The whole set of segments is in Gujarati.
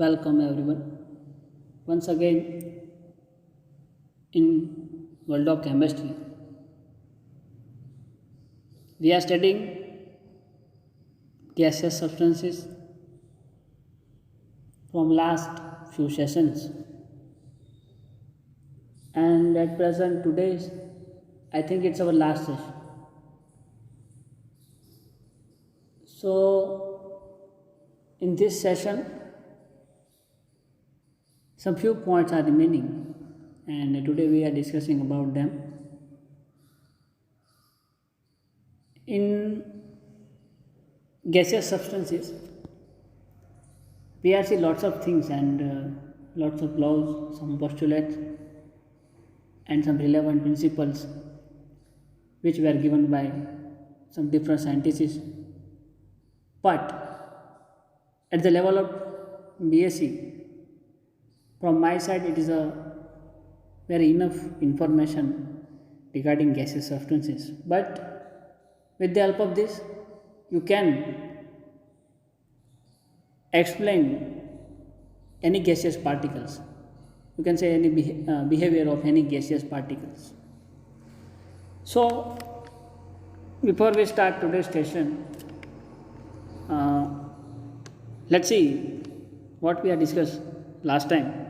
Welcome everyone once again in world of chemistry. We are studying gaseous substances from last few sessions, and at present today's I think it's our last session. So in this session some few points are remaining, and today we are discussing about them. In gaseous substances we are see lots of things and lots of laws, some postulates, and some relevant principles which were given by some different scientists. But at the level of BSc, from my side, it is a very enough information regarding gaseous substances. But with the help of this, you can explain any gaseous particles. You can say any behavior of any gaseous particles. So, before we start today's session, uh, let's see what we have discussed last time.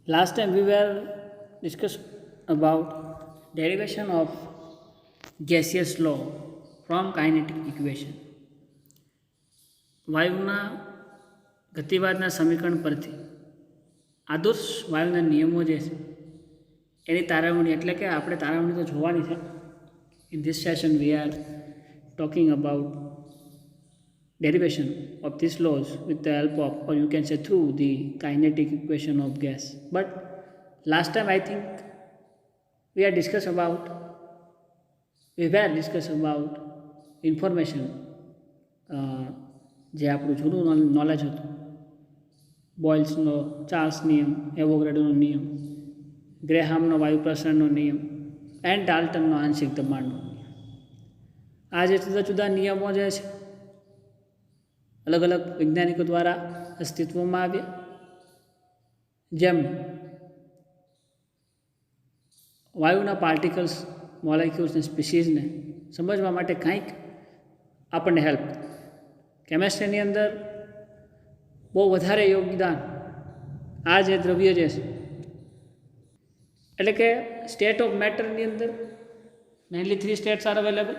Last time we were discussed about derivation of gaseous law from kinetic equation. વાયુના ગતિવાદના સમીકરણ પરથી આદર્શ વાયુના નિયમો જે છે એની તારવણી, એટલે કે આપણે તારવણી તો જોવાની છે. In this session we are talking about derivation of these laws with the help of, or you can say through, the kinetic equation of gas. But last time I think we were discussed about information જે આપણું જૂનું નોલેજ હતું, બોયલ્સનો ચાર્લ્સ નિયમ, એવોગાડ્રોનો નિયમ, ગ્રેહામનો વાયુ પ્રસરણનો નિયમ એન્ડ ડાલ્ટનનો આંશિક દબાણનો નિયમ. આ જે જુદા જુદા નિયમો જે છે અલગ અલગ વૈજ્ઞાનિકો દ્વારા અસ્તિત્વમાં આવ્યા, જેમ વાયુના પાર્ટિકલ્સ, મોલેક્યુલ્સ અને સ્પીસીઝને સમજવા માટે કંઈક આપણને હેલ્પ. કેમેસ્ટ્રીની અંદર બહુ વધારે યોગદાન આ જે દ્રવ્ય જે છે, એટલે કે સ્ટેટ ઓફ મેટરની અંદર mainly 3 states R available: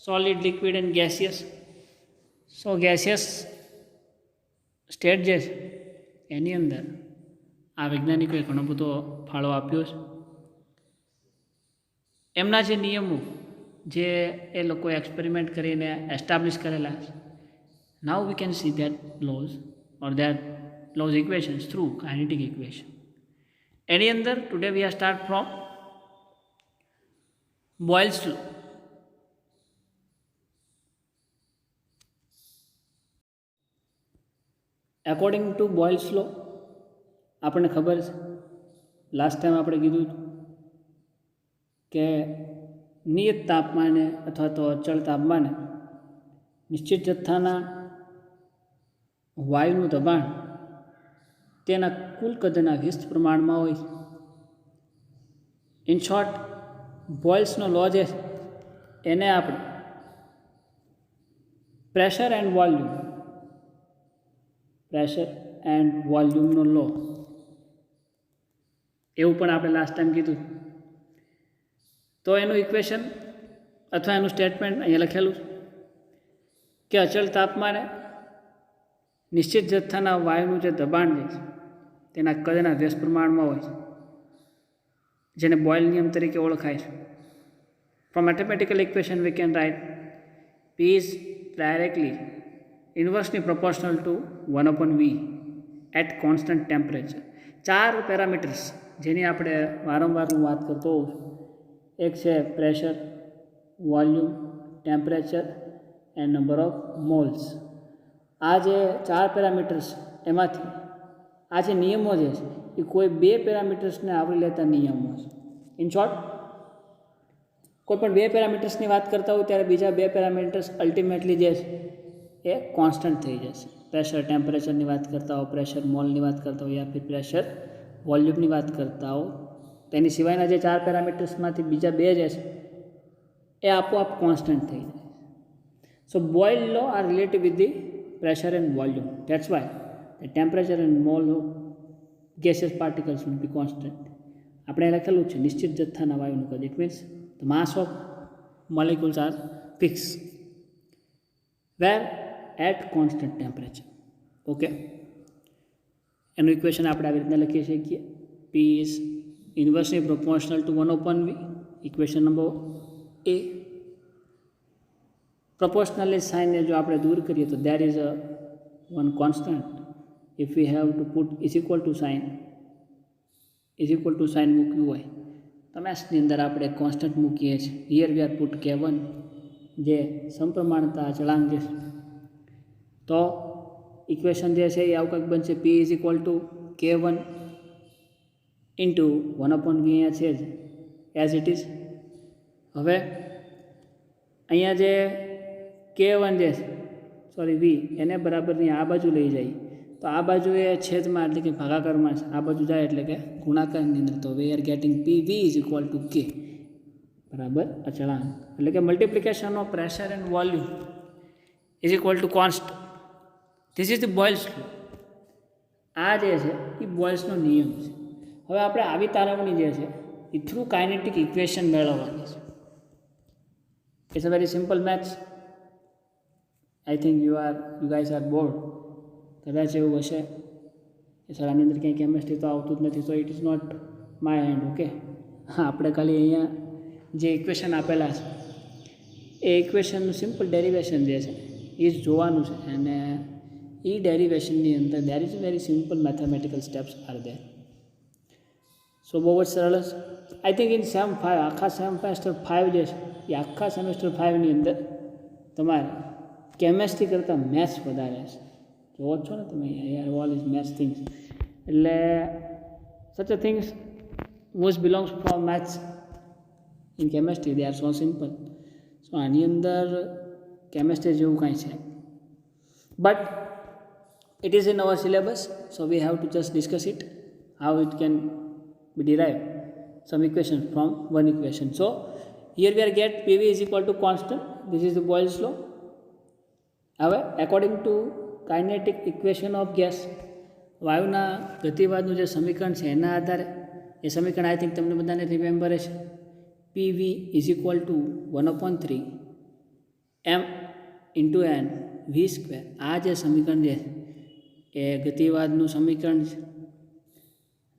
solid, liquid and gaseous. So gaseous state જે છે એની અંદર આ વૈજ્ઞાનિકોએ ઘણો બધો ફાળો આપ્યો છે. એમના જે નિયમો જે એ લોકોએ એક્સપેરિમેન્ટ કરીને એસ્ટાબ્લિશ કરેલા છે, now we can see that laws or that laws equations through kinetic equation. એની અંદર today we are start from Boyle's law. According to Boyle's law આપણને ખબર છે, લાસ્ટ ટાઈમ આપણે કીધું હતું કે નિયત તાપમાને અથવા તો અચળ તાપમાને નિશ્ચિત જથ્થાના વાયુનું દબાણ તેના કુલ કદના 20 પ્રમાણમાં હોય. ઇન શોર્ટ, બોયલ્સનો લો જે છે એને આપણે પ્રેશર એન્ડ વોલ્યુમનો લો એવું પણ આપણે લાસ્ટ ટાઈમ કીધું. તો એનું ઇક્વેશન અથવા એનું સ્ટેટમેન્ટ અહીંયા લખેલું છે કે અચળ તાપમાને નિશ્ચિત જથ્થાના વાયુનું જે દબાણ જે છે તેના કદના 20 પ્રમાણમાં હોય છે, જેને બોયલ નિયમ તરીકે ઓળખાય છે. From mathematical equation V can right P is directly inversely proportional to 1/V at constant temperature. 4 parameters જેની આપણે વારંવાર હું વાત કરતો હોઉં છું. એક છે pressure, volume, temperature and number of moles. આ જે 4 પેરામીટર્સ એમાંથી આ જે નિયમો જે છે એ કોઈ 2 પેરામીટર્સને આવરી લેતા નિયમો છે. ઇન શોર્ટ, કોઈપણ બે પેરામીટર્સની વાત કરતા હોય ત્યારે બીજા બે પેરામીટર્સ અલ્ટિમેટલી જે છે એ કોન્સ્ટન્ટ થઈ જશે. પ્રેશર ટેમ્પરેચરની વાત કરતા હો, પ્રેશર મોલની વાત કરતા હો, યા ફિર પ્રેશર વોલ્યુમની વાત કરતા હો, તેની સિવાયના જે ચાર પેરામીટર્સમાંથી બીજા બે જે છે એ આપોઆપ કોન્સ્ટન્ટ થઈ જાય. So Boyle's law are related with the pressure and volume. That's why the temperature and mole of gaseous particles will be constant. આપણે લખેલું છે નિશ્ચિત જથ્થાના વાયુનું કદ. It means the mass of molecules are fixed where at constant temperature. Okay, એનું ઇક્વેશન આપણે આવી રીતના લખી શકીએ. P is inversely proportional to 1/v. Equation number A. Proportionally સાઇનને જો આપણે દૂર કરીએ તો there is a one constant. If we have to put is equal to sign મૂક્યું હોય તો મેથ્સની અંદર આપણે કોન્સ્ટન્ટ મૂકીએ છીએ. Here we R put K1 જે સમપ્રમાણતા અચળાંક છે. તો ઇક્વેશન જે છે એ આવું કંઈક બનશે. P is equal to K1 into 1/v અહીંયા છે જ એઝ ઇટ ઇઝ. હવે અહીંયા જે K1 જે સોરી V એને બરાબરની આ બાજુ લઈ જાય તો આ બાજુ એ છેદમાં એટલે કે ભાગાકારમાં આ બાજુ જાય એટલે કે ગુણાકારની અંદર. તો we are getting PV is equal to K બરાબર અચળાંક. એટલે કે multiplication of pressure and volume is equal to constant. This is the Boyle's law. આ જે છે એ બોઇલ્સનો નિયમ છે. હવે આપણે આવી તારવણી જે છે એ થ્રુ કાઇનેટિક ઇક્વેશન મેળવવાની છે. It's a very simple maths. I think you guys are bored. કદાચ એવું હશે કે સર આની અંદર ક્યાંય કેમેસ્ટ્રી તો આવતું જ નથી, so it is not my hand. Okay, હા, આપણે ખાલી અહીંયા જે ઇક્વેશન આપેલા છે એ ઇક્વેશનનું સિમ્પલ ડેરિવેશન જે છે એ જ જોવાનું છે. અને એ ડેરિવેશનની અંદર there is very simple mathematical steps are there. So બહુ જ સરળ છે. આઈ થિંક ઇન સેમ 5 આખા સેમેસ્ટર 5 જે છે એ આખા સેમેસ્ટર 5ની અંદર તમારે કેમેસ્ટ્રી કરતાં મેથ્સ વધારે છે. જોવો છો ને તમે યાર, ઓલ ઇઝ મેથ્સ થિંગ્સ. એટલે સચ અ things which belongs from maths in chemistry, they are so simple. સો આની અંદર કેમેસ્ટ્રી જેવું કાંઈ છે but it is in our syllabus, so we have to just discuss it how it can be derived some equation from one equation. So here we are get PV is equal to constant. This is the Boyle's law. હવે according to kinetic equation of gas, વાયુના ગતિવાદનું જે સમીકરણ છે એના આધારે એ સમીકરણ આઈ થિંક તમને બધાને રિમેમ્બર છે. PV is equal to 1/3 m into n v square. આ જે સમીકરણ છે એ ગતિવાદનું સમીકરણ છે.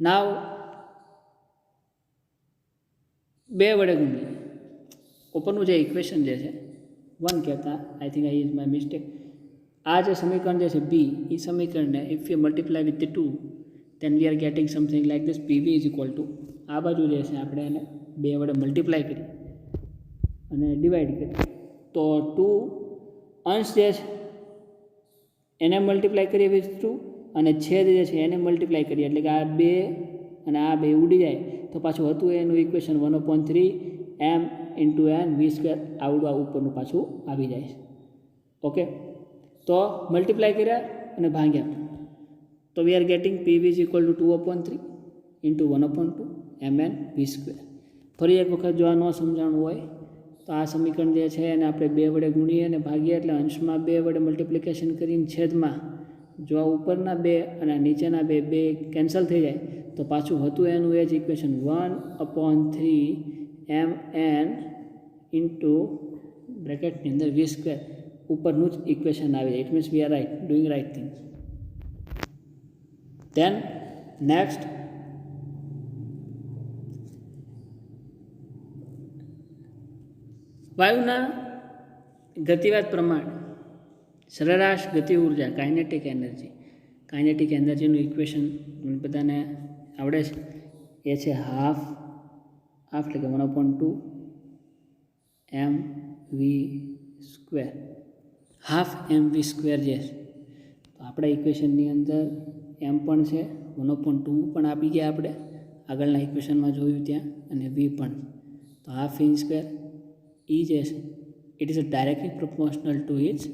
નાવ બે વડે ગુણીએ ઉપરનું જે ઇક્વેશન જે છે 1 કહેતા, I think I is my mistake. આ જે સમીકરણ જે છે બી, એ સમીકરણને if you multiply with the 2 then we are getting something like this. PV is equal to આ બાજુ જે છે આપણે એને બે વડે મલ્ટીપ્લાય કરી અને ડિવાઈડ કરી તો 2 અંશ જે છે એને મલ્ટીપ્લાય કરીએ વિથ 2 અને છેદ જે છે એને મલ્ટીપ્લાય કરીએ એટલે કે આ બે અને આ બે ઉડી જાય તો પાછું હતું એનું equation 1/3 m into n v square આવડું આ ઉપરનું પાછું આવી જાય છે. ઓકે, તો મલ્ટીપ્લાય કર્યા અને ભાગ્યા તો we are getting PV is equal to 2/3 into 1/2 mn v square. ફરી એક વખત જો આ ન સમજાણું હોય તો આ સમીકરણ જે છે એને આપણે બે વડે ગુણીએ અને ભાગીએ એટલે અંશમાં બે વડે મલ્ટિપ્લિકેશન કરીને છેદમાં જો આ ઉપરના બે અને નીચેના બે કેન્સલ થઈ જાય તો પાછું હતું એનું એ જ ઇક્વેશન 1/3 mn ઇન્ટુ બ્રેકેટની અંદર v સ્ક્વેર ઉપરનું જ ઇક્વેશન આવી જાય. It means we are right doing right things. Then next વાયુના ગતિવાદ પ્રમાણે સરેરાશ ગતિ ઉર્જા કાઇનેટિક એનર્જીનું ઇક્વેશન બધાને આવડે છે. એ છે હાફ એટલે કે 1/2 mv square. Half mv square જે છે તો આપણા ઇક્વેશનની અંદર એમ પણ છે, 1/2 પણ આપી ગયા આપણે આગળના ઇક્વેશનમાં જોયું ત્યાં, અને v પણ. તો હાફ v સ્ક્વેર એ જે છે it is directly proportional to its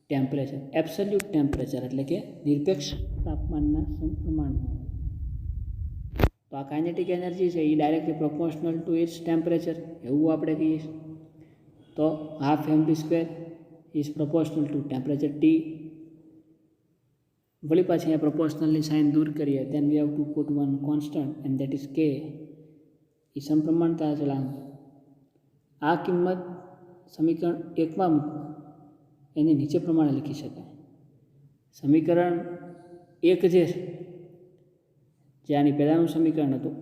temperature. Absolute temperature એટલે કે નિરપેક્ષ તાપમાનના સમપ્રમાણમાં હોય. તો આ કાઇનેટિક એનર્જી છે એ directly proportional to its temperature એવું આપણે કહીએ. તો half mv² is proportional to temperature T. વળી પાછી અહીંયા પ્રોપોર્શનલની સાઇન દૂર કરીએ then we have to put one constant and that is k. એ સમપ્રમાણતા અચળાંક. આ કિંમત સમીકરણ 1માં મૂકો એને નીચે પ્રમાણે લખી શકાય. સમીકરણ 1 જે છે જે આની પહેલાંનું સમીકરણ હતું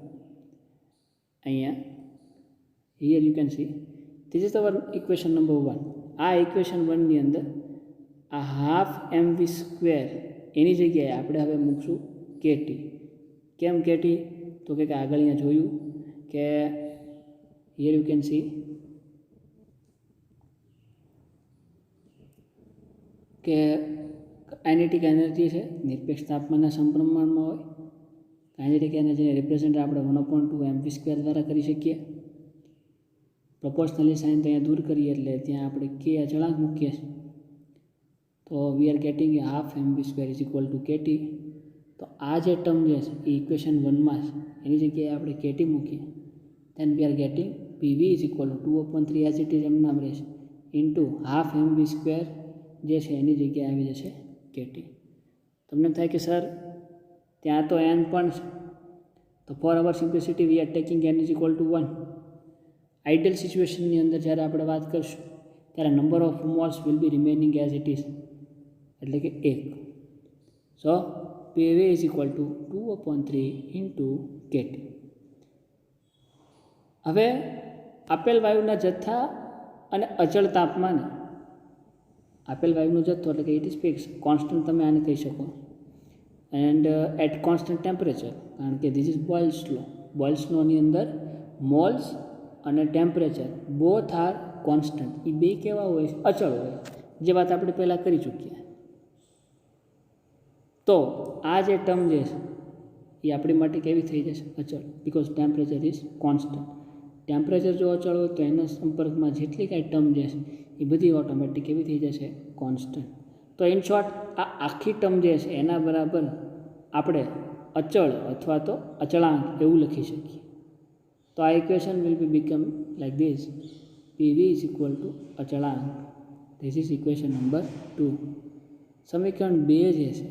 અહીંયા here you can see this is our equation number 1. આ ઇક્વેશન 1ની અંદર આ હાફ mv² એની જગ્યાએ આપણે હવે મૂકશું KT. કેમ KT? તો કે આગળ અહીંયા જોયું કે હિયર યુ કેન સી કે કાઇનેટિક એનર્જી છે નિરપેક્ષ તાપમાનના સમપ્રમાણમાં હોય. કાઇનેટિક એનર્જીને રિપ્રેઝેન્ટ આપણે 1/2 mv² દ્વારા કરી શકીએ. પ્રોપોર્શનલી સાઇન તો અહીંયા દૂર કરીએ એટલે ત્યાં આપણે k અચળાંક મૂકીએ છીએ. તો we are gating A half mv² is equal two KT. તો આ જે ટર્મ જે છે એ ઇક્વેશન 1માં છે એની જગ્યાએ આપણે KT મૂકીએ then we are getting PV is equal to 2/3 as it is એમ નામ રહેશે ઇન્ટુ હાફ mv² જે છે એની જગ્યાએ આવી જશે KT. તમને થાય કે સર ત્યાં તો n પણ છે. તો for our simplicity we are taking n is equal to 1. Ideal સિચ્યુએશનની અંદર જ્યારે આપણે વાત કરશું ત્યારે number of moles will be remaining as it is એટલે કે 1. So PV is equal to 2/3 into KT. હવે આપેલ વાયુના જથ્થા અને અચળ તાપમાને આપેલ વાયુનો જથ્થો એટલે કે ઇટ ઇઝ ફિક્સ કોન્સ્ટન્ટ તમે આને કહી શકો એન્ડ એટ કોન્સ્ટન્ટ ટેમ્પરેચર કારણ કે this is Boyle's law. Boyle's લોની અંદર મોલ્સ અને ટેમ્પરેચર બોથ આર કોન્સ્ટન્ટ. એ બે કેવા હોય છે? અચળ હોય, જે વાત આપણે પહેલાં કરી ચૂક્યા. તો આ જે ટર્મ જે છે એ આપણી માટે કેવી થઈ જશે? અચળ. Because temperature is constant. Temperature જો અચળ હોય તો એના સંપર્કમાં જેટલી કાંઈ ટર્મ જે છે એ બધી ઓટોમેટિક કેવી થઈ જશે? કોન્સ્ટન્ટ. તો ઇન શોર્ટ આ આખી ટર્મ જે છે એના બરાબર આપણે અચળ અથવા તો અચળાંક એવું લખી શકીએ. તો આ equation will be become like this PV is equal to અચળાંક. This is equation number 2. સમીકરણ 2 જે છે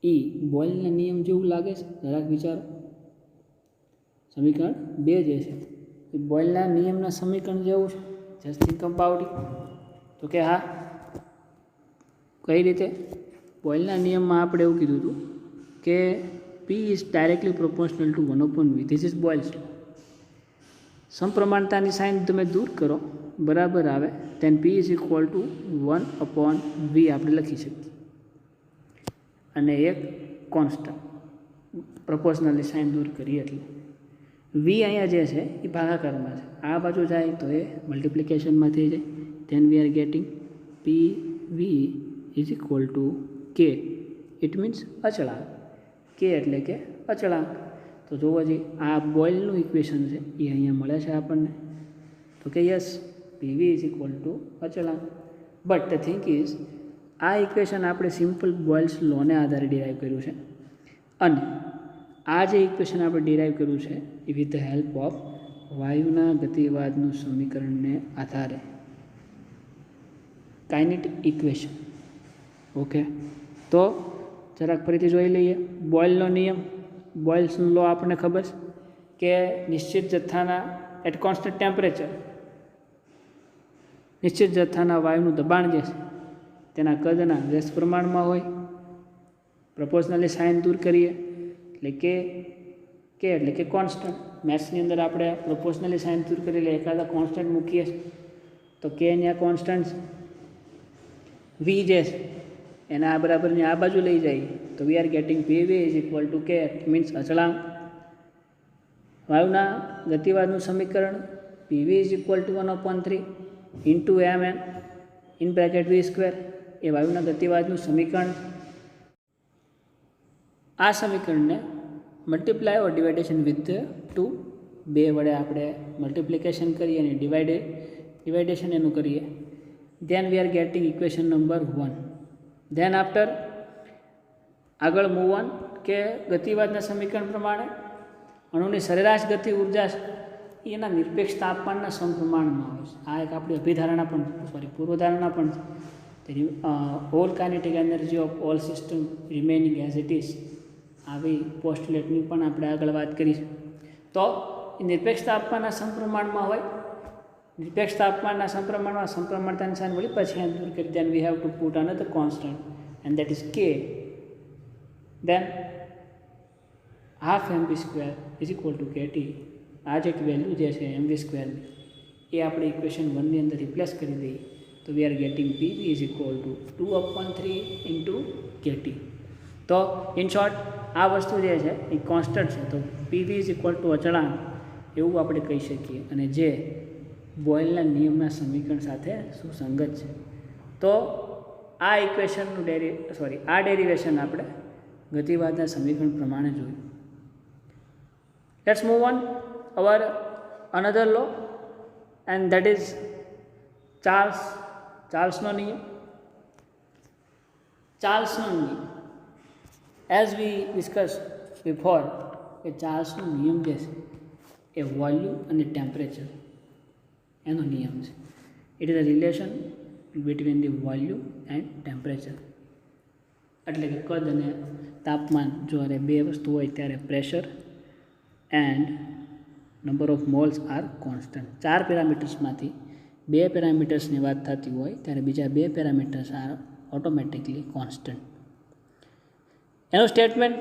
એ બોયલના નિયમ જેવું લાગે છે? જરાક વિચારો. સમીકરણ 2 જે છે એ બોયલના નિયમના સમીકરણ જેવું છે. Just think about it. તો કે હા, કઈ રીતે? બોયલના નિયમમાં આપણે એવું કીધું હતું કે P is directly proportional to 1/V. This is Boyle's law. સમપ્રમાણતાની સાઇન તમે દૂર કરો બરાબર આવે then P is equal to 1/V આપણે લખી શકીએ. અને એક કોન્સ્ટન્ટ પ્રોપોર્શનલની સાઇન દૂર કરીએ એટલે V અહીંયા જે છે એ ભાગાકારમાં છે. આ બાજુ જાય તો એ મલ્ટિપ્લિકેશનમાં થઈ જાય. then we are getting PV is equal to K. It means અચળાંક. K એટલે કે અચળાંક. તો જોવો જઈએ આ બોયલનું ઇક્વેશન છે એ અહીંયા મળે છે આપણને. તો કે yes PV is equal to અચળાંક. બટ ધ થિંક ઇઝ આ ઇક્વેશન આપણે સિમ્પલ બોયલ્સ લોને આધારે ડિરાઈવ કર્યું છે અને આ જે ઇક્વેશન આપણે ડિરાઈવ કર્યું છે A with the help of વાયુના ગતિવાદનું સમીકરણને આધારે કાઇનેટિક ઇક્વેશન. ઓકે, તો જરાક ફરીથી જોઈ લઈએ. બોયલનો નિયમ, બોયલ્સનો લો આપણને ખબર છે કે નિશ્ચિત જથ્થાના એટ કોન્સ્ટન્ટ ટેમ્પરેચર નિશ્ચિત જથ્થાના વાયુનું દબાણ જે છે તેના કદના વ્યસ્ત પ્રમાણમાં હોય. પ્રપોર્શનલી સાઇન દૂર કરીએ એટલે કે એટલે કે કોન્સ્ટન્ટ. મેથ્સની અંદર આપણે પ્રપોર્શનલી સાઇન દૂર કરી એટલે એકાદા કોન્સ્ટન્ટ મૂકીએ તો કે અહીંયા કોન્સ્ટન્ટ V જે છે એના આ બરાબરની આ બાજુ લઈ જઈએ તો we are getting PV is equal to K. Means અચળાંક. વાયુના ગતિવાદનું સમીકરણ PV is equal to 1/3 into mn in bracket V². એ વાયુના ગતિવાદનું સમીકરણ. આ સમીકરણને મલ્ટીપ્લાય ઓર ડિવાઇડેશન વિથ 2 2 વડે આપણે મલ્ટિપ્લિકેશન કરીએ અને ડિવાઇડેશન એનું કરીએ, then we are getting equation number 1. then after આગળ મૂવ ઓન કે ગતિવાદના સમીકરણ પ્રમાણે અણુની સરેરાશ ગતિ ઉર્જા એના નિરપેક્ષ તાપમાનના સમપ્રમાણમાં હોય છે. આ એક આપણી અભિધારણા પણ પૂર્વધારણા પણ છે. All kinetic energy of all system remaining as it is, આવી પોસ્ટલેટની પણ આપણે આગળ વાત કરીશું. તો એ નિરપેક્ષ તાપમાનના સમપ્રમાણમાં હોય, નિરપેક્ષ તાપમાનના સમપ્રમાણતાની સાઇન વળી પછી દૂર કરી, then we have to put another constant and that is k, then half mv square is equal to kt. આ જે વેલ્યુ જે છે mv સ્ક્વેરની એ આપણે ઇક્વેશન 1 ની અંદર રિપ્લેસ કરી દઈએ તો we are getting pv is equal to 2/3 into kt. તો ઇન શોર્ટ આ વસ્તુ જે છે એ કોન્સ્ટન્ટ છે, તો પીવી ઇઝ ઇક્વલ ટુ અચળાંક એવું આપણે કહી શકીએ, અને જે બોયલના નિયમના સમીકરણ સાથે સુસંગત છે. તો આ ઇક્વેશનનું આ ડેરિવેશન આપણે ગતિવાદના સમીકરણ પ્રમાણે જોયું. Let's move on our another law and that is ચાર્લ્સનો નિયમ. ચાર્લ્સનો નિયમ એઝ વી ડિસ્કસ બિફોર કે ચાર્લ્સનો નિયમ જે છે એ વોલ્યુમ અને ટેમ્પરેચર એનો નિયમ છે. It is a relation between the volume and temperature. એટલે કે કદ અને તાપમાન જ્યારે બે વસ્તુ હોય ત્યારે pressure and number of moles are constant. 4 પેરામીટર્સમાંથી 2 પેરામીટર્સની વાત થતી હોય ત્યારે બીજા 2 પેરામીટર્સ આર ઓટોમેટિકલી કોન્સ્ટન્ટ. એનું સ્ટેટમેન્ટ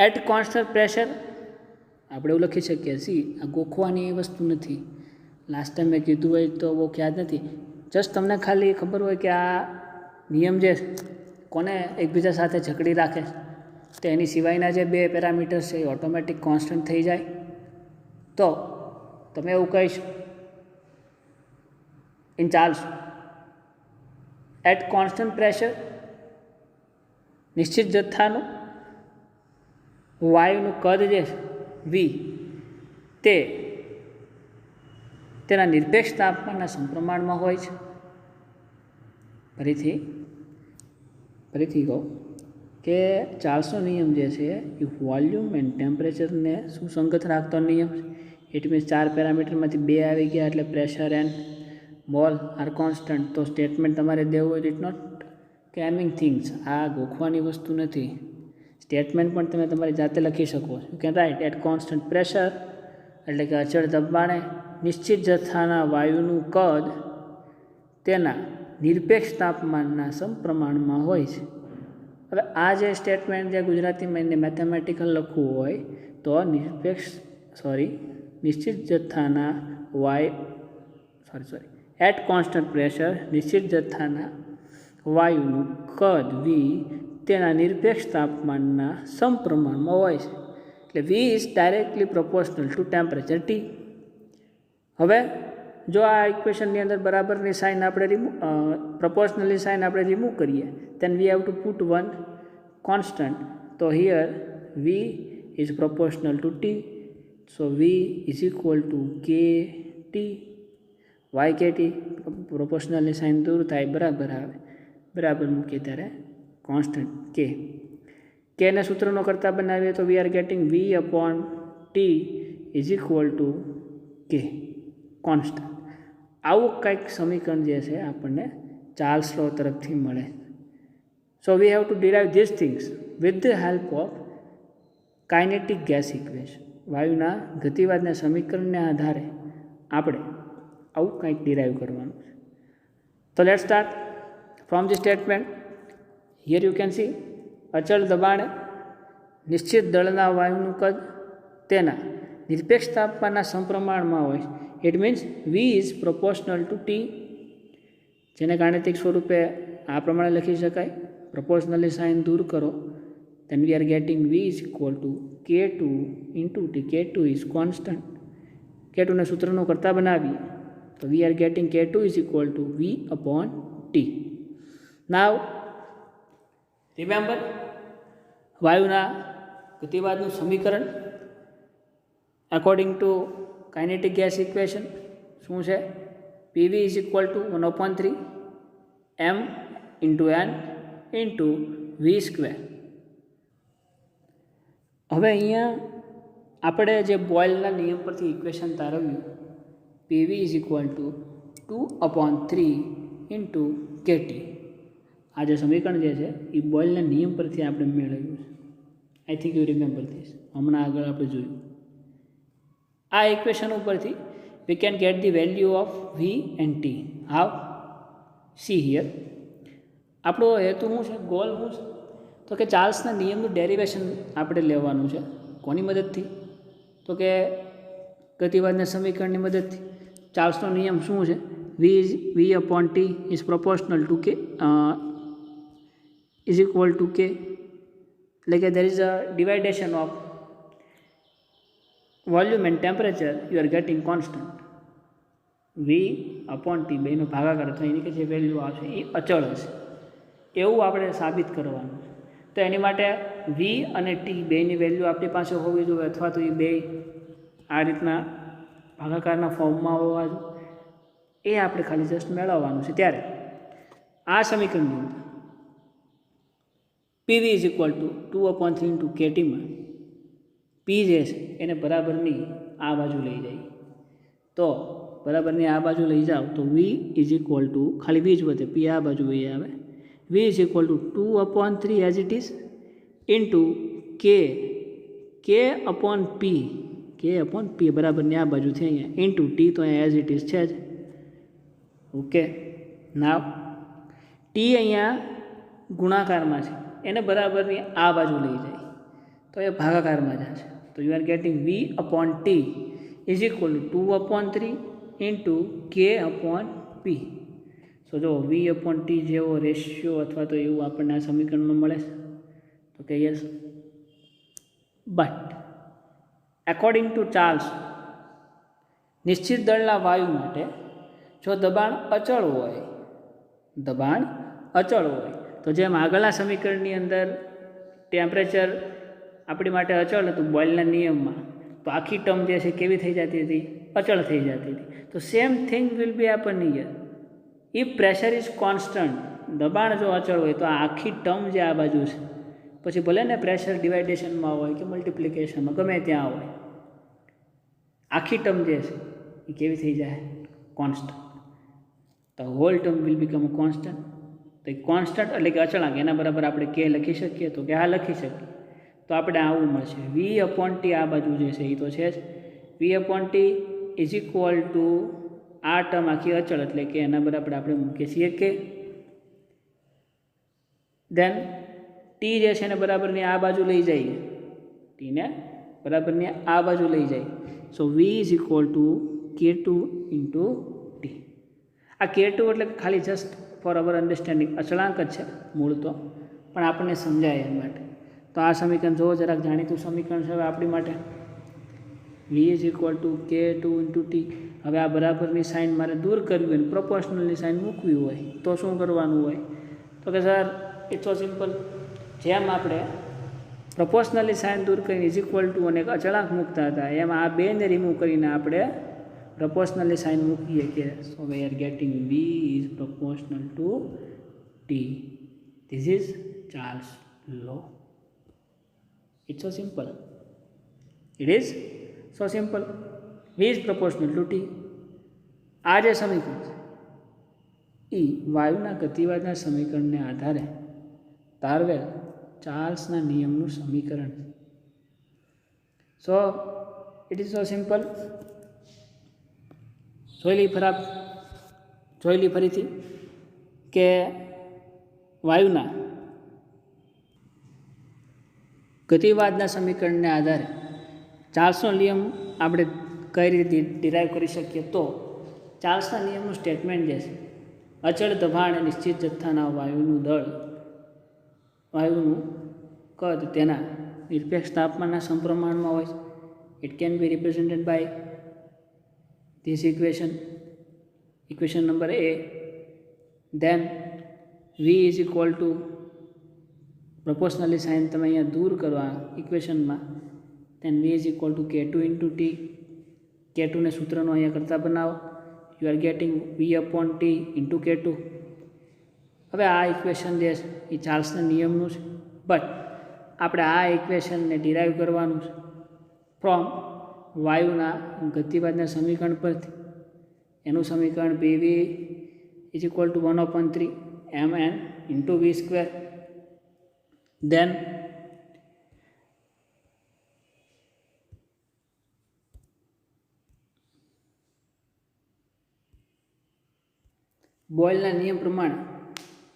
એટ કોન્સ્ટન્ટ પ્રેશર આપણે એવું લખી શકીએ. આ ગોખવાની એ વસ્તુ નથી, લાસ્ટ ટાઈમ મેં કીધું હોય તો બહુ યાદ નથી. જસ્ટ તમને ખાલી ખબર હોય કે આ નિયમ જે કોને એકબીજા સાથે જકડી રાખે તો એની સિવાયના જે 2 પેરામીટર્સ છે એ ઓટોમેટિક કોન્સ્ટન્ટ થઈ જાય. તો તમે એવું કહીશ in Charles at constant pressure નિશ્ચિત જથ્થાનું વાયુનું કદ જે વી તે તેના નિરપેક્ષ તાપમાનના સમપ્રમાણમાં હોય છે. ફરીથી કહું કે ચાર્લ્સનો નિયમ જે છે એ વોલ્યુમ એન્ડ ટેમ્પરેચરને સુસંગત રાખતો નિયમ છે. ઇટ મીન્સ 4 પેરામીટરમાંથી 2 આવી ગયા એટલે pressure and mole are constant. તો સ્ટેટમેન્ટ તમારે દેવું હોય ઇટ નોટ ક્રેમિંગ થિંગ્સ, આ ગોખવાની વસ્તુ નથી. સ્ટેટમેન્ટ પણ તમે તમારી જાતે લખી શકો. You can write at constant pressure એટલે કે અચળ દબાણે નિશ્ચિત જથ્થાના વાયુનું કદ તેના નિરપેક્ષ તાપમાનના સમપ્રમાણમાં હોય છે. હવે આ જે સ્ટેટમેન્ટ જે ગુજરાતીમાં એને મેથેમેટિકલ લખવું હોય તો નિશ્ચિત જથ્થાના એટ કોન્સ્ટન્ટ પ્રેશર નિશ્ચિત જથ્થાના વાયુનું કદ વી તેના નિરપેક્ષ તાપમાનના સમપ્રમાણમાં હોય છે. એટલે V is directly proportional to temperature T. હવે જો આ ઇક્વેશનની અંદર બરાબરની સાઇન આપણે પ્રપોર્શનલી સાઇન આપણે રિમૂવ કરીએ then we have to put one constant. So here v is proportional to t, so v is equal to kt. y kt proportionally sign દૂર થાય બરાબર આવે, બરાબર મૂકીએ ત્યારે કોન્સ્ટન્ટ k ને સૂત્રનો કરતા બનાવીએ તો we are gating v upon t is equal to k constant. આવું કંઈક સમીકરણ જે છે આપણને ચાર્લ્સ લો તરફથી મળે. So we have to derive this things with the help of kinetic gas equation. વાયુના ગતિવાદના સમીકરણને આધારે આપણે આવું કંઈક ડિરાઇવ કરવાનું છે. તો let start from the statement. Here you can see અચળ દબાણે નિશ્ચિત દળના વાયુનું કદ તેના નિરપેક્ષ તાપમાનના સમપ્રમાણમાં હોય. It means V is proportional to T, જેને ગાણિતિક સ્વરૂપે આ પ્રમાણે લખી શકાય. પ્રોપોર્શનલી સાઇન દૂર કરો then we are getting v is equal to k2 into t. k2 is constant. k2 ને સૂત્રનો કરતા બનાવીએ તો we are getting k2 is equal to v upon t. Now remember વાયુના ગતિવાદનું સમીકરણ according to kinetic gas equation શું છે? PV is equal to 1/3 m into n into V square. હવે અહીંયા આપણે જે બોયલના નિયમ પરથી ઇક્વેશન તારવ્યું, PV is equal to 2/3 into KT. આ જે સમીકરણ જે છે એ બોયલના નિયમ પરથી આપણે મેળવ્યું છે. આઈ થિંક યુ રિમેમ્બર ધીસ. હમણાં આગળ આપણે જોયું. આ ઇક્વેશન ઉપરથી we can get the value of v and t. How? See here. આપણો હેતુ શું છે, ગોલ શું છે? તો કે ચાર્લ્સના નિયમનું ડેરિવેશન આપણે લેવાનું છે. કોની મદદથી? તો કે ગતિવાદના સમીકરણની મદદથી. ચાર્લ્સનો નિયમ શું છે? v upon t is proportional to k is equal to k. એટલે કે there is a dividation of volume and temperature you are getting constant. V upon T બેનો ભાગાકાર અથવા એની કે જે વેલ્યુ આવશે એ અચળ હશે એવું આપણે સાબિત કરવાનું છે. તો એની માટે વી અને ટી બેની વેલ્યુ આપણી પાસે હોવી જોઈએ, અથવા તો એ બે આ રીતના ભાગાકારના ફોર્મમાં હોવા જોઈએ. એ આપણે ખાલી જસ્ટ મેળવવાનું છે. ત્યારે આ સમીકરણની અંદર PV is equal to 2/3 into કેટીમાં પી જે છે એને બરાબરની આ બાજુ લઈ જાય. તો બરાબરની આ બાજુ લઈ જાઓ તો વી ઇઝ ઇક્વલ ટુ ખાલી વી જ વધે, પી આ બાજુ વહી આવે. V is equal to 2/3 as it is into K upon P બરાબરની આ બાજુથી અહીંયા ઇન્ટુ ટી તો અહીંયા એઝ ઇટ ઇઝ છે જ. ઓકે, નાવ ટી અહીંયા ગુણાકારમાં છે એને બરાબરની આ બાજુ લઈ જાય તો એ ભાગાકારમાં જશે. તો you are getting V upon T is equal to 2/3 into K upon P. So જો વી અપોન ટી જેવો રેશિયો અથવા તો એવું આપણને આ સમીકરણમાં મળે છે. તો કે yes, but according to Charles નિશ્ચિત દળના વાયુ માટે જો દબાણ અચળ હોય તો જેમ આગળના સમીકરણની અંદર ટેમ્પરેચર આપણી માટે અચળ હતું બોયલના નિયમમાં, તો આખી ટર્મ જે છે કેવી થઈ જતી હતી? અચળ થઈ જતી હતી. તો same thing will be happen here. If pressure is constant, દબાણ જો અચળ હોય તો આ આખી ટર્મ જે આ બાજુ છે, પછી ભલે ને પ્રેશર ડિવાઇડેશનમાં હોય કે મલ્ટિપ્લિકેશનમાં ગમે ત્યાં હોય, આખી ટર્મ જે છે એ કેવી થઈ જાય? કોન્સ્ટન્ટ. તો whole term will become a constant. તો એ કોન્સ્ટન્ટ એટલે કે અચળાંક, એના બરાબર આપણે કે લખી શકીએ, તો કે આ લખી શકીએ. તો આપણે આવું મળશે વી અપોન ટી આ બાજુ જે છે એ તો છે જ. V upon T is equal to આ ટર્મ આખી અચળ એટલે કે એના બરાબર આપણે મૂકીએ છીએ કે. દેન ટી જે છે એને બરાબરની આ બાજુ લઈ જઈએ, ટીને બરાબરની આ બાજુ લઈ જાય. So V is equal to K2 into T. આ K2 એટલે ખાલી જસ્ટ ફોર અવર અન્ડરસ્ટેન્ડિંગ અચળાંક જ છે મૂળ તો, પણ આપણને સમજાય એ માટે. તો આ સમીકરણ જો જરાક જાણીતું સમીકરણ છે હવે આપણી માટે. V is equal to K2 into T. હવે આ બરાબરની સાઇન મારે દૂર કરવી હોય, પ્રોપોર્શનલની સાઇન મૂકવી હોય તો શું કરવાનું હોય? તો કે સર ઇટ્સ સો સિમ્પલ. જેમ આપણે પ્રોપોર્શનલની સાઇન દૂર કરીને ઇઝ ઇક્વલ ટુ અને એક અચળાંક મૂકતા હતા, એમાં આ બેને રિમૂવ કરીને આપણે proportionally sign મૂકીએ કે so we are getting v is proportional to t. This is Charles' law. It's so simple. It is so simple. V is proportional to t. આ જે સમીકરણ છે એ વાયુના ગતિવાદના સમીકરણને આધારે તારવેલ ચાર્લ્સના નિયમનું સમીકરણ છે. સો ઇટ ઇઝ સો સિમ્પલ. જોઈ લી ફરીથી કે વાયુના ગતિવાદના સમીકરણને આધારે ચાર્લ્સનો નિયમ આપણે કઈ રીતે ડિરાઈવ કરી શકીએ. તો ચાર્લ્સના નિયમનું સ્ટેટમેન્ટ જે છે, અચળ દબાણ અને નિશ્ચિત જથ્થાના વાયુનું દળ, વાયુનું કદ તેના નિરપેક્ષ તાપમાનના સમપ્રમાણમાં હોય છે. It can be represented by this equation number A. Then V is equal to proportionally sign તમે અહીંયા દૂર કરવા ઇક્વેશનમાં then V is equal to K2 into T. K2 ને સૂત્રનો અહીંયા કરતા બનાવો. You are gating V upon T into K2. હવે આ ઇક્વેશન જે છે એ ચાર્લ્સના નિયમનું છે, બટ આપણે આ ઇક્વેશનને ડિરાઈવ કરવાનું છે ફ્રોમ વાયુના ગતિવાદના સમીકરણ પરથી. એનું સમીકરણ PV is equal to 1/3 mn into V square. Then બોયલના નિયમ પ્રમાણે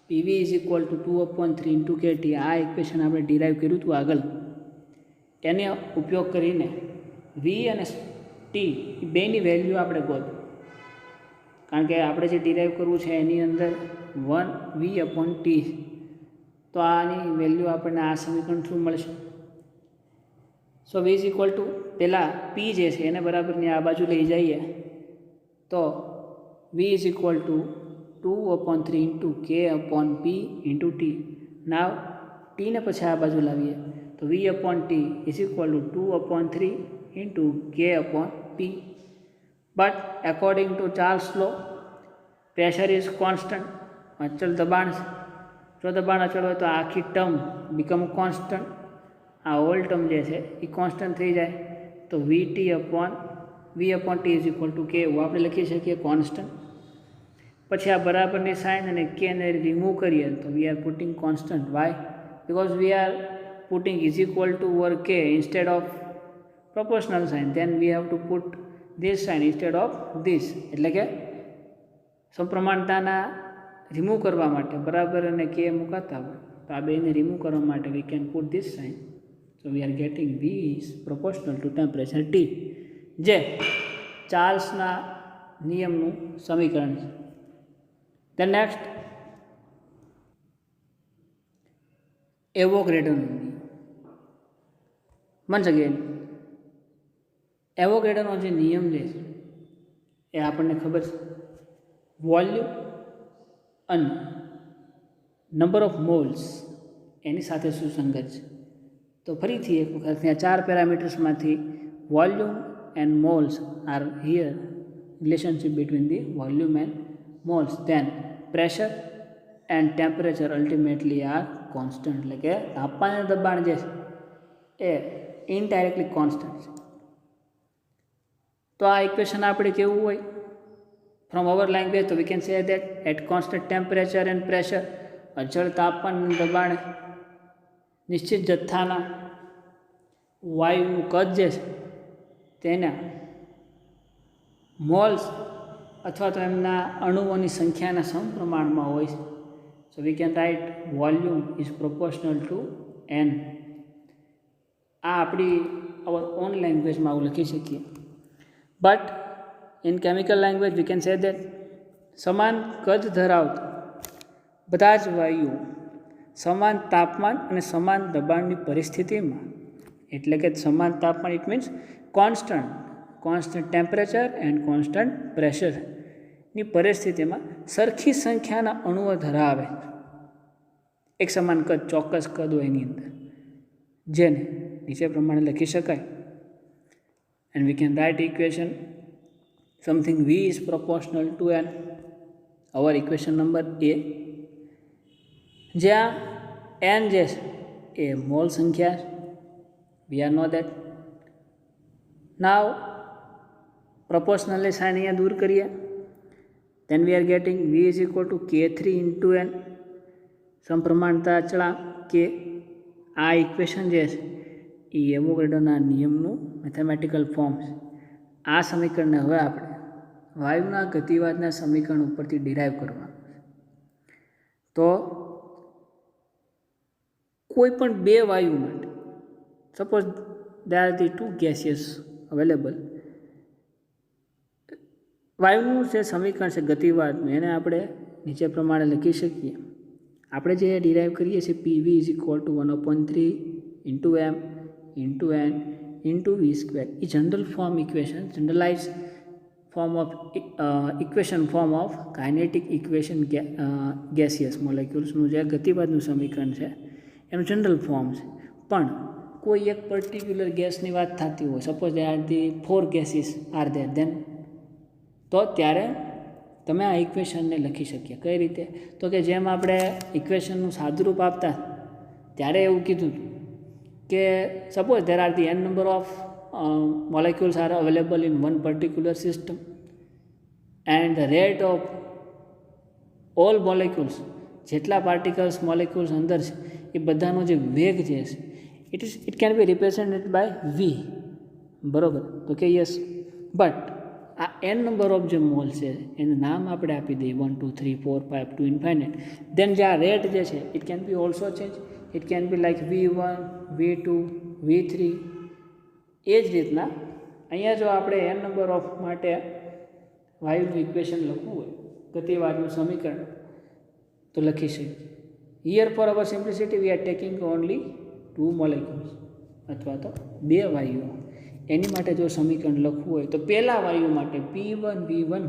PV is equal to 2/3 into KT. આ ઇક્વેશન આપણે ડિરાઈવ કર્યું હતું આગળ, એને ઉપયોગ કરીને V અને T એ બેની વેલ્યુ આપણે ગોત, કારણ કે આપણે જે ડિરાઈવ કરવું છે એની અંદર 1V/T. તો આની વેલ્યુ આપણને આ સમીકરણ થ્રુ મળશે. સો V is equal to પહેલાં P જે છે એને બરાબરની આ બાજુ લઈ જઈએ તો V is equal to 2/3 into K/P into T. Now T ને પછી આ બાજુ લાવીએ તો V/T is equal to 2/3 into K/P. But according to Charles' law, pressure is constant. અચળ દબાણ છે. જો દબાણ અચળ હોય તો આખી ટર્મ બીકમ કોન્સ્ટન્ટ. આ હોલ ટર્મ જે છે એ કોન્સ્ટન્ટ થઈ જાય. તો V/T is equal to K એવું આપણે લખી શકીએ કોન્સ્ટન્ટ. પછી આ બરાબરની સાઇન અને કેને રિમૂવ કરીએ તો we are putting constant. Why? Because we are putting is equal to or K instead of proportional sign. Then we have to put this sign instead of this. એટલે કે સમપ્રમાણતાના રિમૂવ કરવા માટે બરાબર અને કે મુકાતા હોય તો આ બેને રિમૂવ કરવા માટે we can put this sign. So we are getting V is proportional to temperature T, જે ચાર્લ્સના નિયમનું સમીકરણ છે. Then next, એવોગાડ્રોનો નિયમ. once again, એવોગાડ્રોનો જે નિયમ છે એ આપણને ખબર છે વોલ્યુમ અને નંબર ઓફ મોલ્સ એની સાથે સુસંગત છે. તો ફરીથી એક વખત ત્યાં 4 પેરામીટર્સમાંથી volume and moles are here, relationship between the volume and moles. Then pressure and temperature ultimately are constant. એટલે કે તાપમાન અને દબાણ જે છે એ ઇનડાયરેક્ટલી કોન્સ્ટન્ટ છે. તો આ ઇક્વેશન આપણે કેવું હોય ફ્રોમ અવર લેંગ્વેજ તો we can say that at constant temperature and pressure, અચળ તાપમાન અને દબાણ નિશ્ચિત જથ્થાના વાયુનું કદ જે છે તેના મોલ્સ અથવા તો એમના અણુઓની સંખ્યાના સમપ્રમાણમાં હોય છે. So we can write volume is proportional to n. આ આપણી અવર ઓન લેંગ્વેજમાં આવું લખી શકીએ. But in chemical language we can say that સમાન કદ ધરાવતા બધા જ વાયુઓ સમાન તાપમાન અને સમાન દબાણની પરિસ્થિતિમાં, એટલે કે સમાન તાપમાન it means constant temperature and constant પ્રેશરની પરિસ્થિતિમાં સરખી સંખ્યાના અણુઓ ધરાવે, એક સમાન કદ, ચોક્કસ કદ હોય એની અંદર, જેને નીચે પ્રમાણે લખી શકાય. And we can write equation something V is proportional to n. Our equation number A, જ્યાં n જે છે એ મોલ સંખ્યા છે. We are know that. Now proportionally sign અહીંયા દૂર કરીએ. then we are getting V is equal to K3 into n. સમપ્રમાણતા અચળાંક K. આ ઇક્વેશન જે છે એ એવોગાડ્રોના નિયમનું મેથેમેટિકલ ફોર્મ છે. આ સમીકરણને હવે આપણે વાયુના ગતિવાદના સમીકરણ ઉપરથી ડિરાઈવ કરવાનું છે. તો કોઈ પણ બે વાયુ માટે, suppose there are the two gases available, વાયુનું જે સમીકરણ છે ગતિવાદનું એને આપણે નીચે પ્રમાણે લખી શકીએ. આપણે જે ડિરાઈવ કરીએ છીએ PV is equal to 1/3 into m into n into V square. એ general form equation, generalize form of equation form of kinetic equation gaseous મોલેક્યુલ્સનું જે ગતિવાદનું સમીકરણ છે એનું જનરલ ફોર્મ છે. પણ કોઈ એક પર્ટિક્યુલર ગેસની વાત થતી હોય, suppose they are the 4 gases are there, then તો ત્યારે તમે આ ઇક્વેશનને લખી શકીએ. કઈ રીતે? તો કે જેમ આપણે ઇક્વેશનનું સાદુરૂપ આપતા ત્યારે એવું કીધું કે suppose there are the n number of molecules are available in one particular system and the rate of all molecules, જેટલા પાર્ટિકલ્સ મોલેક્યુલ્સ અંદર છે એ બધાનો જે વેગ જે છે it can be represented by V, બરાબર? તો કે યસ, બટ આ n નંબર ઓફ જે મોલ છે એનું નામ આપણે આપી દઈએ 1 2 3 4 5 ટુ ઇન્ફાઇનાઇટ. દેન જે આ રેટ જે છે it can B also change, it can B like V1 V2 V3. એ જ રીતના અહીંયા જો આપણે n નંબર ઓફ માટે વાયુનું ઇક્વેશન લખવું હોય, ગતિવાદનું સમીકરણ, તો લખી શકીએ. Here for our simplicity we are taking only 2 molecules અથવા તો 2 વાયુઓ. એની માટે જો સમીકરણ લખવું હોય તો પહેલા વાયુ માટે P1 V1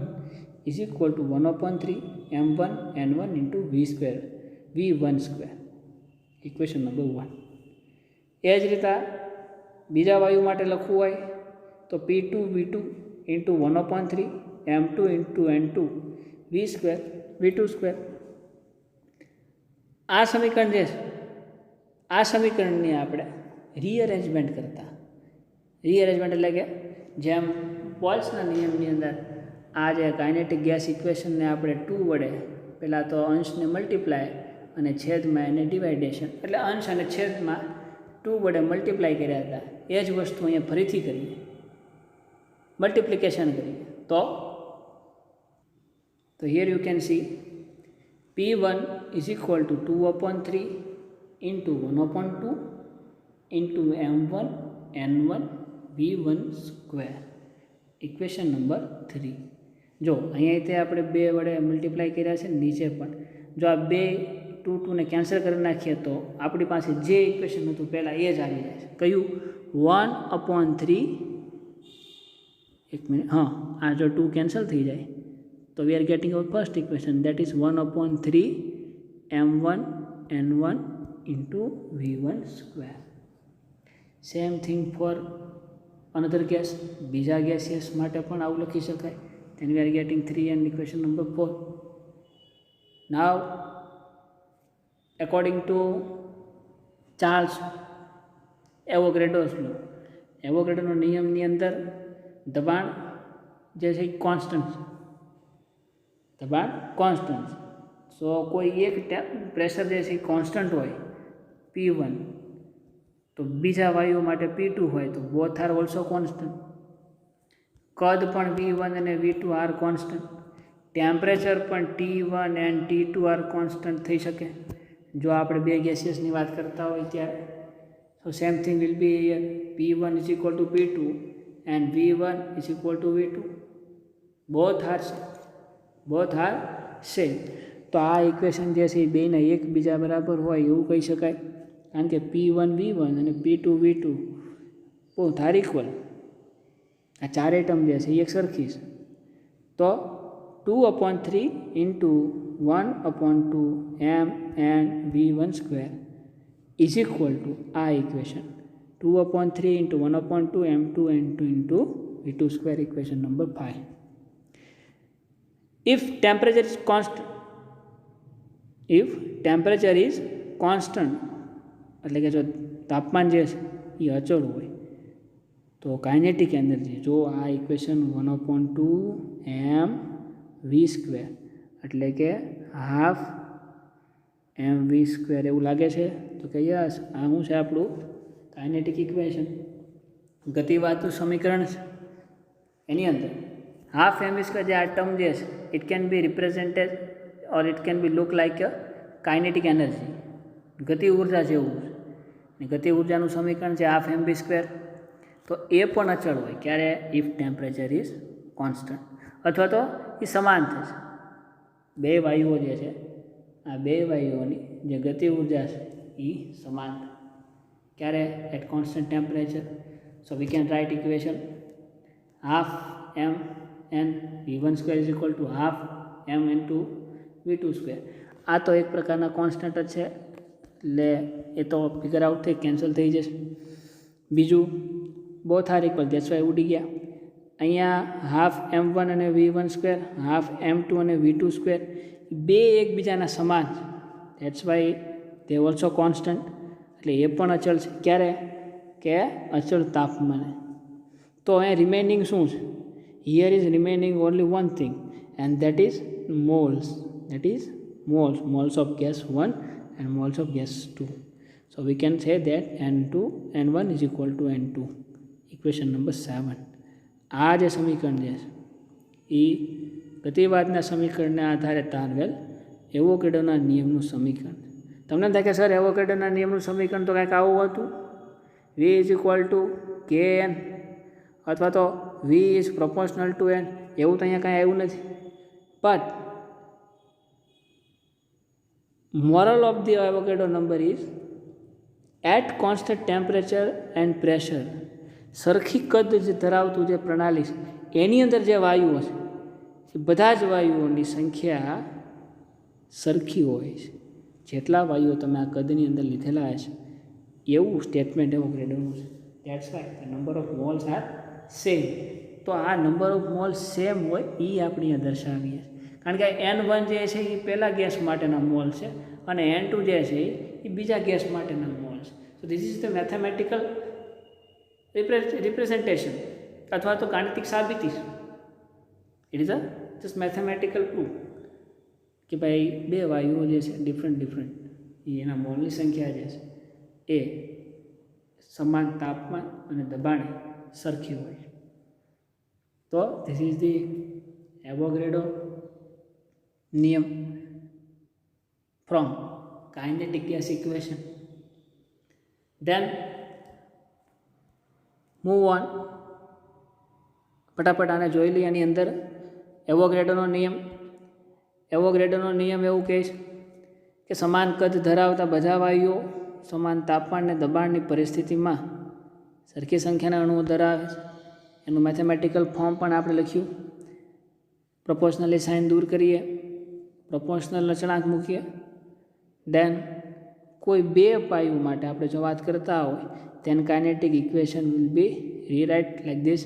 is equal to 1/3 M1 N1 into V1 square, equation number 1. એ જ રીતે બીજા વાયુ માટે લખવું હોય તો P2 V2 into 1/3 M2 into N2 V2 square. આ સમીકરણ જે છે આ સમીકરણની આપણે રીઅરેન્જમેન્ટ કરતા, રીઅરેન્જમેન્ટ એટલે કે જેમ પોલ્સના નિયમની અંદર આ જે કાઇનેટિક ગેસ ઇક્વેશનને આપણે 2 વડે પહેલાં તો અંશને મલ્ટીપ્લાય અને છેદમાં એને ડિવાઇડેશન, એટલે અંશ અને છેદમાં 2 વડે મલ્ટીપ્લાય કર્યા હતા, એ જ વસ્તુ અહીંયા ફરીથી કરીએ, મલ્ટિપ્લિકેશન કરીએ તો here you can C P1 is equal to 2/3 into 1/2 into M1 N1 V1 square, equation number 3. જો અહીંયા તે આપણે 2 વડે મલ્ટીપ્લાય કર્યા છે, નીચે પણ જો આ 2 2 ને કેન્સલ કરી નાખીએ તો આપણી પાસે જે ઇક્વેશન હતું પહેલાં એ જ આવી જાય છે. કયું? 1/3. એક મિનિટ, હા, આ જો 2 કેન્સલ થઈ જાય તો we are getting our first equation, that is 1/3 M1 N1 into V1 square. Same thing for another gas, બીજા ગેસિયસ માટે પણ આવું લખી શકાય. then we are getting 3 and equation number 4. now according to Charles Avogadro's law, એવોગાડ્રોનો નિયમની અંદર દબાણ જે છે કોન્સ્ટન્ટ છે, દબાણ કોન્સ્ટન્ટ છે. સો કોઈ એક પ્રેશર જે છે કોન્સ્ટન્ટ હોય P1, તો બીજા વાયુ માટે P2 હોય તો બોથ આર ઓલ્સો કોન્સ્ટન્ટ. કદ પણ V1 અને V2 આર કોન્સ્ટન્ટ. ટેમ્પરેચર પણ T1 and T2 R constant થઈ શકે જો આપણે 2 ગેસિયસની વાત કરતા હોય ત્યારે. So same thing will be here, P1 is equal to P2 and V1 is equal to V2. both are same. તો આ ઇક્વેશન જે છે એ બેના એકબીજા બરાબર હોય એવું કહી શકાય, કારણ કે P1 V1 અને P2 V2 both are equal. આ ચારેય ટર્મ જે છે એ એક સરખી છે. તો 2/3 into 1/2 M and V1 square is equal to આ equation 2/3 into 1/2 M2 N2 into V2 square, equation number 5. If temperature is constant, એટલે કે જો તાપમાન જે છે એ અચળ હોય તો કાઇનેટિક એનર્જી, જો આ ઇક્વેશન 1/2 M V સ્ક્વેર એટલે કે હાફ MV સ્ક્વેર એવું લાગે છે, તો કે યસ આ શું છે આપણું કાઇનેટિક ઇક્વેશન, ગતિવાદનું સમીકરણ છે. એની અંદર હાફ MV સ્ક્વેર જે આ ટર્મ જે છે it can be represented or it can be look like a kinetic energy, ગતિ ઉર્જા જેવું છે. ગતિ ઉર્જાનું સમીકરણ છે હાફ MV સ્ક્વેર. તો એ પણ અચળ હોય ક્યારે? ઇફ ટેમ્પરેચર ઇઝ કોન્સ્ટન્ટ, અથવા તો એ સમાન થશે. 2 વાયુઓ જે છે આ 2 વાયુઓની જે ગતિ ઉર્જા છે એ સમાન ક્યારે? At constant temperature. So we can write equation half M N V1 square is equal to half M into V2 square. આ તો એક પ્રકારના કોન્સ્ટન્ટ જ છે એટલે એ તો ફિગર આઉટ થઈ કેન્સલ થઈ જશે. બીજું both are equal, that's why ઉડી ગયા. અહીંયા હાફ m1 અને v1 સ્ક્વેર, હાફ m2 અને v2 સ્ક્વેર બે એકબીજાના સમાન છે. દેટ્સ વાય તે ઓલ્સો કોન્સ્ટન્ટ, એટલે એ પણ અચળ છે. ક્યારે? કે અચળ તાપમાને. તો અહીંયા રિમેનિંગ શું છે? Here is remaining only one thing and that is moles. That is moles of gas 1 and moles of gas 2. So we can say that n1 is equal to n2. Equation number 7. આ જે સમીકરણ છે એ ગતિવાદના સમીકરણને આધારે તારવેલ એવોગાડ્રોના નિયમનું સમીકરણ. તમને થાય કે સર એવોગાડ્રોના નિયમનું સમીકરણ તો કંઈક આવું હતું, v is equal two kn અથવા તો v is proportional two n. એવું તો અહીંયા કાંઈ આવ્યું નથી. But moral of the Avogadro number is at constant temperature and pressure, સરખી કદ જે ધરાવતું જે પ્રણાલી છે એની અંદર જે વાયુઓ છે એ બધા જ વાયુઓની સંખ્યા સરખી હોય છે. જેટલા વાયુઓ તમે આ કદની અંદર લીધેલા છે એવું સ્ટેટમેન્ટ એવોગાડ્રોનું છે. That's why the number of moles are same. તો આ નંબર ઓફ મોલ્સ સેમ હોય એ આપણે અહીંયા દર્શાવીએ છીએ. કારણ કે n1 જે છે એ પહેલા ગેસ માટેના મોલ છે અને n2 જે છે એ બીજા ગેસ માટેના મોલ છે. So this is the mathematical representation અથવા તો ગાણિતિક સાબિતી. It is a just mathematical proof કે ભાઈ બે વાયુઓ જે છે ડિફરન્ટ એના મોલની સંખ્યા જે છે એ સમાન તાપમાન અને દબાણે સરખી હોય. તો ધીસ ઇઝ ધી એવોગાડ્રો નિયમ from kinetic gas equation. Then move on. ફટાફટ આને જોઈ લઈએ. આની અંદર એવોગાડ્રોનો નિયમ એવું કહે છે કે સમાન કદ ધરાવતા બધા વાયુઓ સમાન તાપમાન અને દબાણની પરિસ્થિતિમાં સરખી સંખ્યાના અણુઓ ધરાવે છે. એનું મેથેમેટિકલ ફોર્મ પણ આપણે લખ્યું. પ્રોપોર્શનલી સાઇન દૂર કરીએ, પ્રોપોર્શનલ અચળાંક મૂકીએ. દેન કોઈ બે વાયુ માટે આપણે જો વાત કરતા હોય then kinetic equation will be rewrite like this: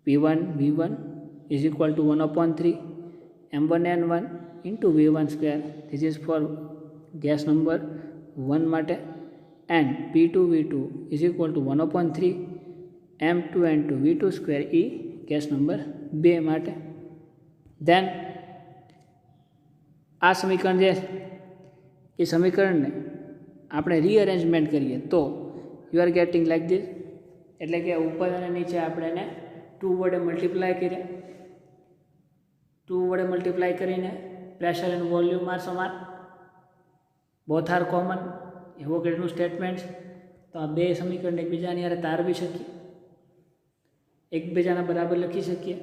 v1 is equal to 1/3 m1 n1 into v1 square. This is for gas number 1 માટે, and p2 v2 is equal to 1/3 m2 n2 v2 square e gas number 2 માટે. then આ સમીકરણ જે એ સમીકરણને આપણે રીઅરેન્જમેન્ટ કરીએ તો you are gating like this. એટલે કે ઉપર અને નીચે આપણે એને 2 વડે મલ્ટીપ્લાય કર્યા. 2 વડે મલ્ટીપ્લાય કરીને પ્રેશર એન્ડ વોલ્યુમ આર સમાન, બોથ આર કોમન, એવોગાડ્રોનું સ્ટેટમેન્ટ. તો આ બે સમીકરણને એકબીજાની હારે તારવી શકીએ, એકબીજાના બરાબર લખી શકીએ.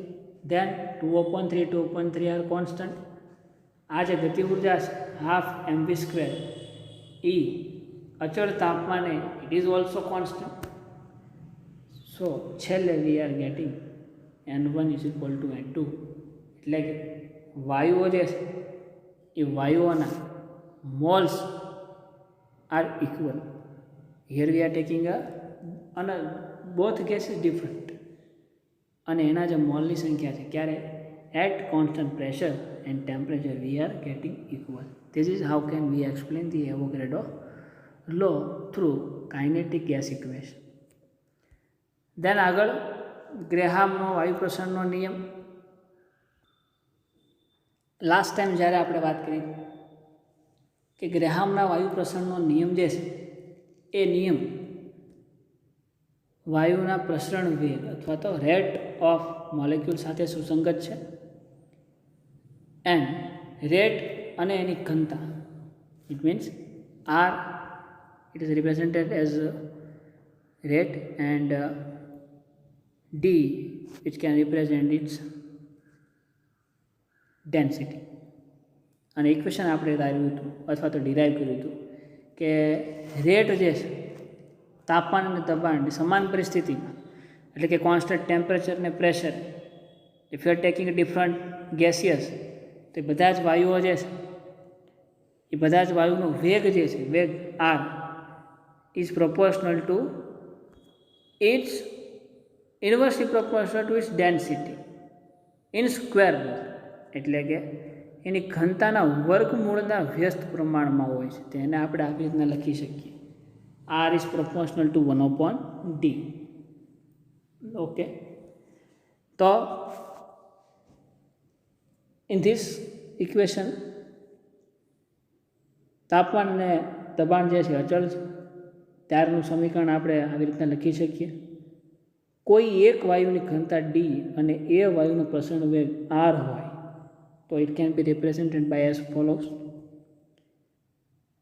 Then 2/3 are constant. આ જે ગતિ ઉર્જા છે હાફ mv સ્ક્વેર એ અચળ તાપમાને it is also constant. So છેલ્લે we are getting n1 is equal to n2. એટલે કે વાયુઓ જે છે એ વાયુઓના moles are equal. Here we are taking અને બોથ ગેસ ઇઝ ડિફરન્ટ અને એના જે મોલની સંખ્યા છે ક્યારે at constant pressure and temperature we are getting equal. This is how can we explain the Avogadro law through kinetic gas equation. then આગળ ગ્રેહામનો વાયુ પ્રસરણનો નિયમ. લાસ્ટ ટાઈમ જ્યારે આપણે વાત કરી કે ગ્રેહામના વાયુ પ્રસરણનો નિયમ જે છે એ નિયમ વાયુના પ્રસરણ વેગ અથવા તો રેટ ઓફ મોલેક્યુલ સાથે સુસંગત છે. એન્ડ રેટ અને એની ઘનતા, it means R it is represented as rate and d which can represent its density. અને ઇક્વેશન આપણે ધાર્યું હતું અથવા તો ડિરાઈવ કર્યું હતું કે રેટ જે છે તાપમાન અને દબાણની સમાન પરિસ્થિતિમાં, એટલે કે કોન્સ્ટન્ટ ટેમ્પરેચર અને pressure, if you are taking different gaseous, તો એ બધા જ વાયુઓ જે છે એ બધા જ વાયુનો વેગ જે છે વેગ R is proportional to its inversely proportional to its density in square root, એટલે કે એની ઘનતાના વર્ગમૂળના વ્યસ્ત પ્રમાણમાં હોય છે. તેને આપણે આવી રીતના લખી શકીએ, R is proportional to 1/d. Okay, તો ઇન ધીસ ઇક્વેશન તાપમાન અને દબાણ જે છે અચળ છે, ત્યારનું સમીકરણ આપણે આવી રીતના લખી શકીએ. કોઈ એક વાયુની ઘનતા ડી અને એ વાયુનો પ્રસરણ વેગ આર હોય તો it can be represented by as follows.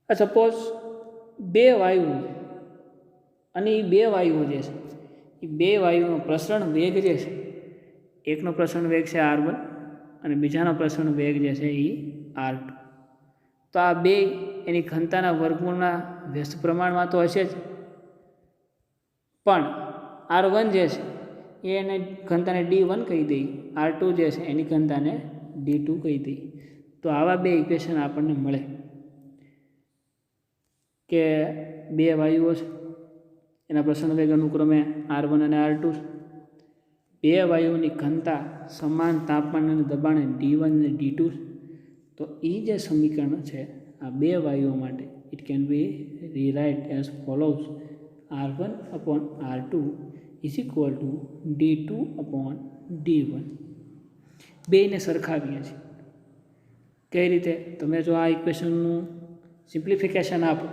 Suppose બે વાયુ અને એ બે વાયુઓ જે છે એ બે વાયુનો પ્રસરણ વેગ જે છે, એકનો પ્રસરણ વેગ છે R1 અને બીજાનો પ્રસરણ વેગ જે છે એ R2. તો આ બે એની ઘનતાના વર્ગમૂળના વ્યસ્ત પ્રમાણમાં તો હશે જ, પણ R1 જે છે એ એને ઘનતાને D1 કહી દઈ, R2 જે છે એની ઘનતાને D2 કહી દઈ. તો આવા બે ઇક્વેશન આપણને મળે કે બે વાયુઓ છે, એના પ્રસરણ વેગ અનુક્રમે R1 અને R2 છે. બે વાયુઓની ઘનતા સમાન તાપમાન અને દબાણે D1 અને D2 છે. તો એ જે સમીકરણ છે આ બે વાયુઓ માટે it can B rewrite as follows: R1/R2 is equal two D2/D1. બેને સરખાવીએ છીએ. કઈ રીતે? તમે જો આ ઇક્વેશનનું સિમ્પ્લિફિકેશન આપો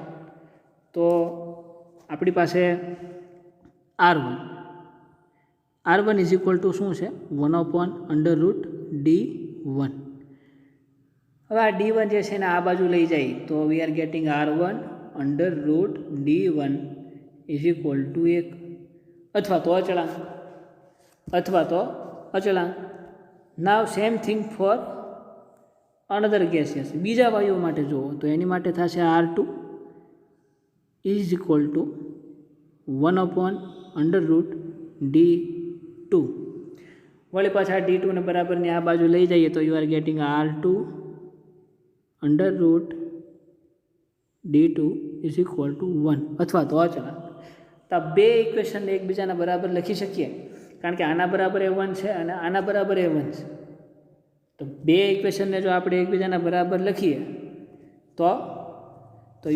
તો આપણી પાસે R1 ઇઝ ઇક્વલ ટુ શું છે? 1/√D1. હવે આ D1 જે છે ને આ બાજુ લઈ જાય તો we are getting R1/√D1 is equal to 1, અથવા તો અચળાંક. Now same thing for another gaseous. બીજા વાયુઓ માટે જુઓ તો એની માટે થશે R2 is equal two 1/√D2. વળી પાછા D2 ને બરાબરની આ બાજુ લઈ જઈએ તો you are gating R2/√D2 is equal to 1, અથવા તો અચળાંક. તો બે ઇક્વેશન એકબીજાના બરાબર લખી શકીએ, કારણ કે આના બરાબર A1 છે અને આના બરાબર A1 છે. તો બે ઇક્વેશનને જો આપણે એકબીજાના બરાબર લખીએ તો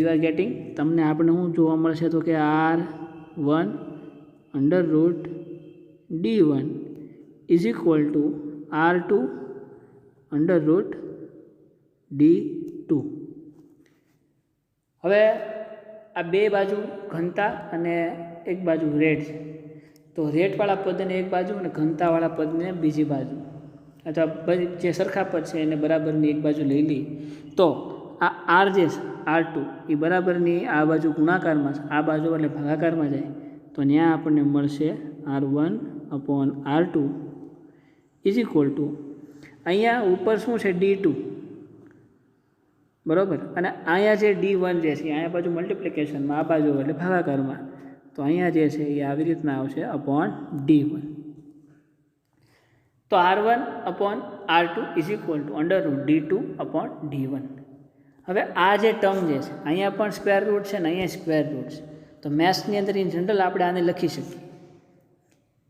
યુ આર ગેટિંગ, તમને આપણે શું જોવા મળશે તો કે R1/√D1 is equal two R2/√D2. હવે આ બે બાજુ ઘનતા અને એક બાજુ રેટ છે, તો રેટવાળા પદને એક બાજુ અને ઘનતાવાળા પદને બીજી બાજુ, અથવા જે સરખા પદ છે એને બરાબરની એક બાજુ લઈ લઈએ તો આ R જે છે R2 એ બરાબરની આ બાજુ ગુણાકારમાં છે, આ બાજુ એટલે ભાગાકારમાં જાય તો ત્યાં આપણને મળશે R1/R2 ઇઝ ઇક્વલ ટુ, અહીંયા ઉપર શું છે D2 બરાબર, અને અહીંયા જે D1 જે છે અહીંયા બાજુ મલ્ટિપ્લિકેશનમાં, આ બાજુ એટલે ભાગાકારમાં, તો અહીંયા જે છે એ આવી રીતના આવશે /D1. તો R1/R2 is equal two √D2/D1. હવે આ જે ટર્મ જે છે અહીંયા પણ સ્ક્વેર રૂટ છે ને અહીંયા સ્ક્વેર રૂટ છે, તો મેથ્સની અંદર ઇન જનરલ આપણે આને લખી શકીએ.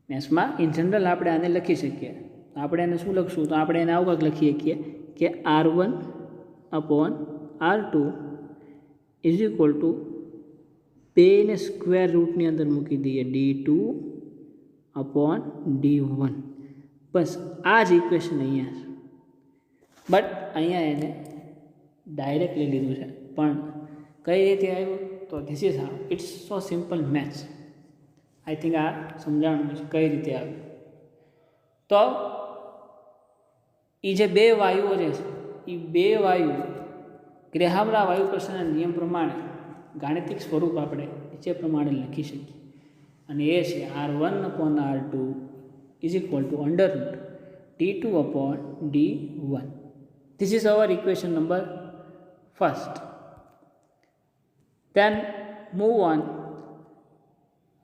મેથ્સમાં ઇન જનરલ આપણે આને લખી શકીએ. તો આપણે એને શું લખશું? તો આપણે એને આવું કાંઈક લખીએ કે R1/R2 ઇઝ ઇક્વલ ટુ બેને સ્ક્વેર રૂટની અંદર મૂકી દઈએ D2/D1. બસ આ જ ઇક્વેશન અહીંયા છે, બટ અહીંયા એને ડાયરેક્ટ લઈ લીધું છે. પણ કઈ રીતે આવ્યું? તો this is how. It's so simple maths. I think આ સમજાણું છે કઈ રીતે આવ્યું. તો એ જે બે વાયુઓ જે છે એ બે વાયુ ગ્રેહામના વાયુ પ્રસરણના નિયમ પ્રમાણે ગાણિતિક સ્વરૂપ આપણે નીચે પ્રમાણે લખી શકીએ, અને એ છે R1/R2 is equal two √D2/D1. This is our equation number first. Then move on.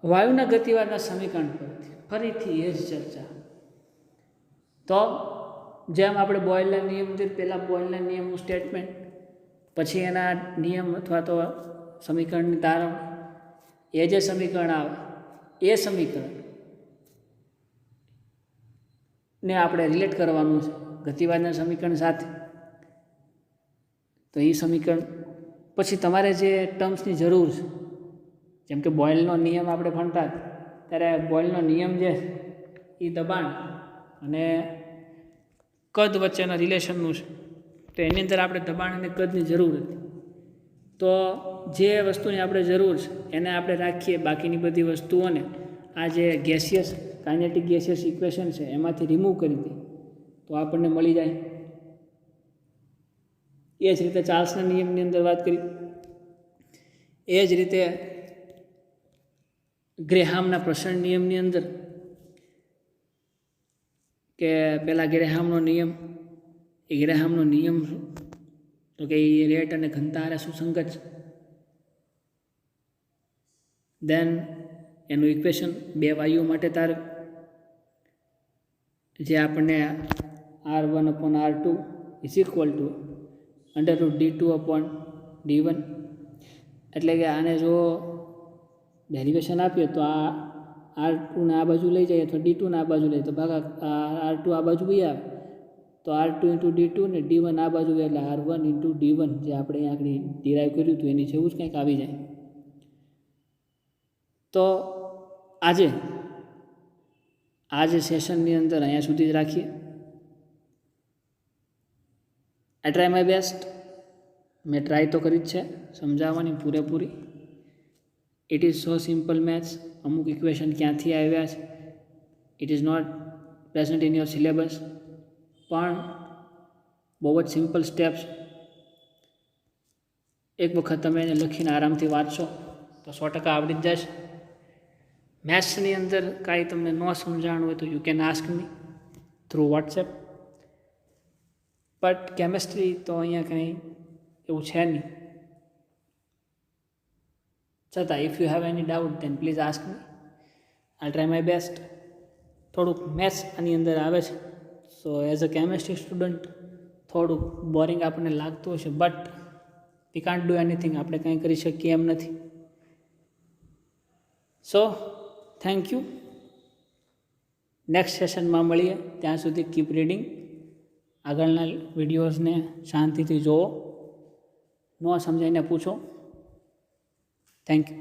વાયુના ગતિવાદના સમીકરણ પરથી ફરીથી એ જ ચર્ચા. તો જેમ આપણે બોયલના નિયમ જોયું, પહેલાં બોયલના નિયમનું સ્ટેટમેન્ટ, પછી એના નિયમ અથવા તો સમીકરણની તારણ, એ જે સમીકરણ આવે એ સમીકરણ ને આપણે રિલેટ કરવાનું છે ગતિવાદના સમીકરણ સાથે. તો એ સમીકરણ પછી તમારે જે ટર્મ્સની જરૂર છે, જેમ કે બોયલનો નિયમ આપણે ભણતા ત્યારે બોયલનો નિયમ જે એ દબાણ અને કદ વચ્ચેના રિલેશનનું છે. તો એની અંદર આપણે દબાણ અને કદની જરૂર હતી. તો જે વસ્તુની આપણે જરૂર છે એને આપણે રાખીએ, બાકીની બધી વસ્તુઓને આ જે ગેસિયસ કાઇનેટિક ગેસિયસ ઇક્વેશન છે એમાંથી રિમૂવ કરી દઈએ તો આપણને મળી જાય. એ જ રીતે ચાર્લ્સના નિયમની અંદર વાત કરી, એ જ રીતે ગ્રેહામના પ્રસરણ નિયમની અંદર કે પહેલાં ગ્રેહામનો નિયમ, એ ગ્રેહામનો નિયમ શું તો કે એ રેટ અને ઘનતા હારે સુસંગત છે. દેન એનું ઇક્વેશન બે વાયુઓ માટે તારક, જે આપણને R1/R2 is equal two √d2/d1. એટલે કે આને જો ડેરિવેશન આપીએ તો આ R2 ને આ બાજુ લઈ જાય અથવા D2 ને આ બાજુ લઈએ તો ભાગા R2 આ બાજુ બી આવે તો R2 × D2 ને D1 આ બાજુ એટલે R1 × D1, જે આપણે અહીં આગળ ડિરાઈવ કર્યું હતું એની જેવું જ કંઈક આવી જાય. તો આજે આ જે સેશનની અંદર અહીંયા સુધી જ રાખીએ. I try my best. મેં ટ્રાય તો કરી જ છે સમજાવવાની પૂરેપૂરી. It is so simple maths. અમુક ઇક્વેશન ક્યાંથી આવ્યા છે, it is not present in your syllabus, પણ બહુ જ સિમ્પલ સ્ટેપ્સ. એક વખત તમે એને લખીને આરામથી વાંચશો તો 100% આવડી જ જશે. મેથ્સની અંદર કાંઈ તમને ન સમજાણું હોય તો you can ask me through WhatsApp. But chemistry તો અહીંયા કંઈ એવું છે નહીં. છતાં if you have any doubt then please ask me. I try my best. થોડુંક મેથ્સ આની અંદર આવે છે, so as a chemistry student boring બોરિંગ આપણને લાગતું હશે, but we can't do anything. આપણે કંઈ કરી શકીએ એમ નથી. So thank you. નેક્સ્ટ સેશનમાં મળીએ. ત્યાં સુધી કીપ રીડિંગ. આગળના વિડીયોઝને શાંતિથી જુઓ, ન સમજાઈને પૂછો. Thank you.